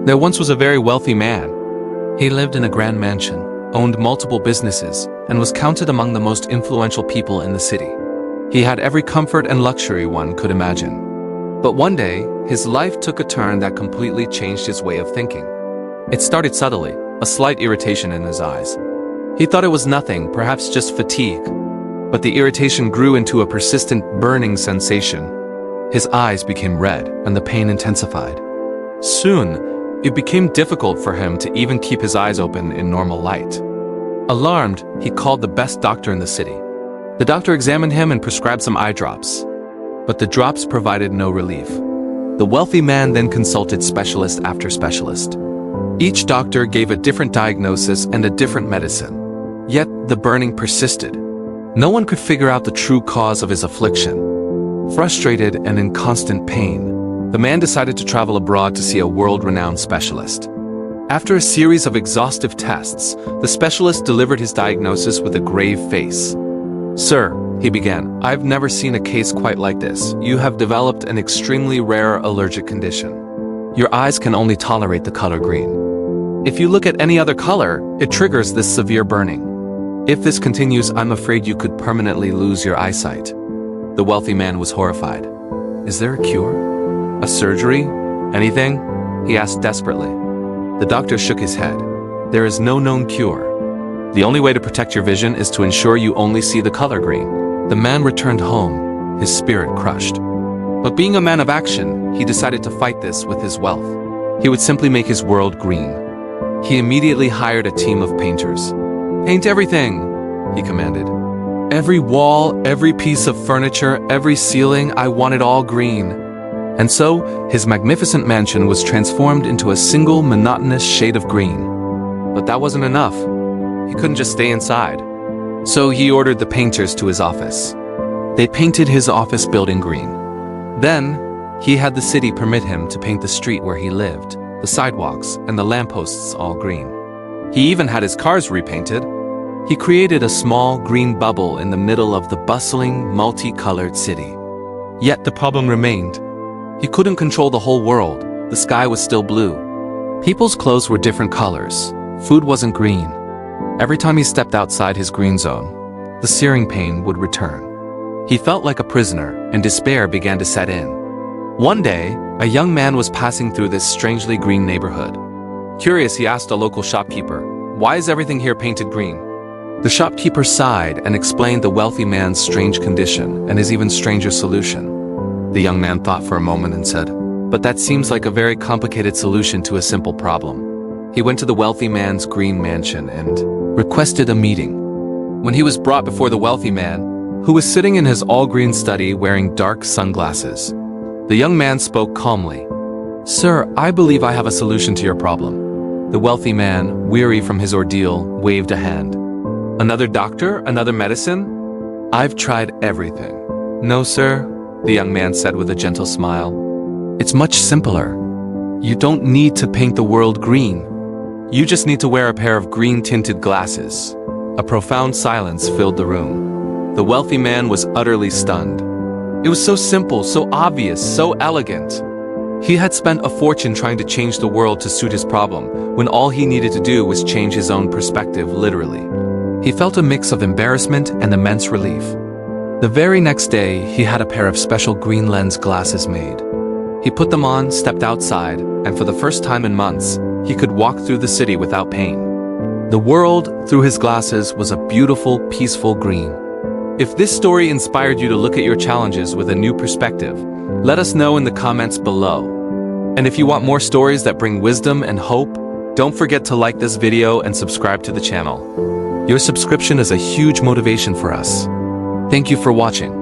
There once was a very wealthy man. He lived in a grand mansion, owned multiple businesses, and was counted among the most influential people in the city. He had every comfort and luxury one could imagine. But one day, his life took a turn that completely changed his way of thinking. It started subtly, a slight irritation in his eyes. He thought it was nothing, perhaps just fatigue. But the irritation grew into a persistent burning sensation. His eyes became red, and the pain intensified. Soon, it became difficult for him to even keep his eyes open in normal light. Alarmed, he called the best doctor in the city. The doctor examined him and prescribed some eye drops. But the drops provided no relief. The wealthy man then consulted specialist after specialist. Each doctor gave a different diagnosis and a different medicine. Yet the burning persisted. No one could figure out the true cause of his affliction. Frustrated and in constant pain, the man decided to travel abroad to see a world-renowned specialist. After a series of exhaustive tests, the specialist delivered his diagnosis with a grave face. "Sir," he began, "I've never seen a case quite like this. You have developed an extremely rare allergic condition. Your eyes can only tolerate the color green. If you look at any other color, it triggers this severe burning. If this continues, I'm afraid you could permanently lose your eyesight." The wealthy man was horrified. "Is there a cure? A surgery? Anything?" he asked desperately. The doctor shook his head. "There is no known cure. The only way to protect your vision is to ensure you only see the color green." The man returned home, his spirit crushed. But being a man of action, he decided to fight this with his wealth. He would simply make his world green. He immediately hired a team of painters. "Paint everything," he commanded. "Every wall, every piece of furniture, every ceiling, I want it all green." And so, his magnificent mansion was transformed into a single monotonous shade of green. But that wasn't enough. He couldn't just stay inside. So he ordered the painters to his office. They painted his office building green. Then, he had the city permit him to paint the street where he lived, the sidewalks, and the lampposts all green. He even had his cars repainted. He created a small green bubble in the middle of the bustling, multicolored city. Yet the problem remained. He couldn't control the whole world. The sky was still blue. People's clothes were different colors. Food wasn't green. Every time he stepped outside his green zone, the searing pain would return. He felt like a prisoner, and despair began to set in. One day, a young man was passing through this strangely green neighborhood. Curious, he asked a local shopkeeper, "Why is everything here painted green?" The shopkeeper sighed and explained the wealthy man's strange condition and his even stranger solution. The young man thought for a moment and said, "But that seems like a very complicated solution to a simple problem." He went to the wealthy man's green mansion and requested a meeting. When he was brought before the wealthy man, who was sitting in his all-green study wearing dark sunglasses, the young man spoke calmly. "Sir, I believe I have a solution to your problem." The wealthy man, weary from his ordeal, waved a hand. "Another doctor? Another medicine?" "I've tried everything." "No, sir," the young man said with a gentle smile. "It's much simpler. You don't need to paint the world green. You just need to wear a pair of green-tinted glasses." A profound silence filled the room. The wealthy man was utterly stunned. It was so simple, so obvious, so elegant. He had spent a fortune trying to change the world to suit his problem, when all he needed to do was change his own perspective, literally. He felt a mix of embarrassment and immense relief. The very next day, he had a pair of special green lens glasses made. He put them on, stepped outside, and for the first time in months, he could walk through the city without pain. The world, through his glasses, was a beautiful, peaceful green. If this story inspired you to look at your challenges with a new perspective, let us know in the comments below. And if you want more stories that bring wisdom and hope, don't forget to like this video and subscribe to the channel. Your subscription is a huge motivation for us. Thank you for watching.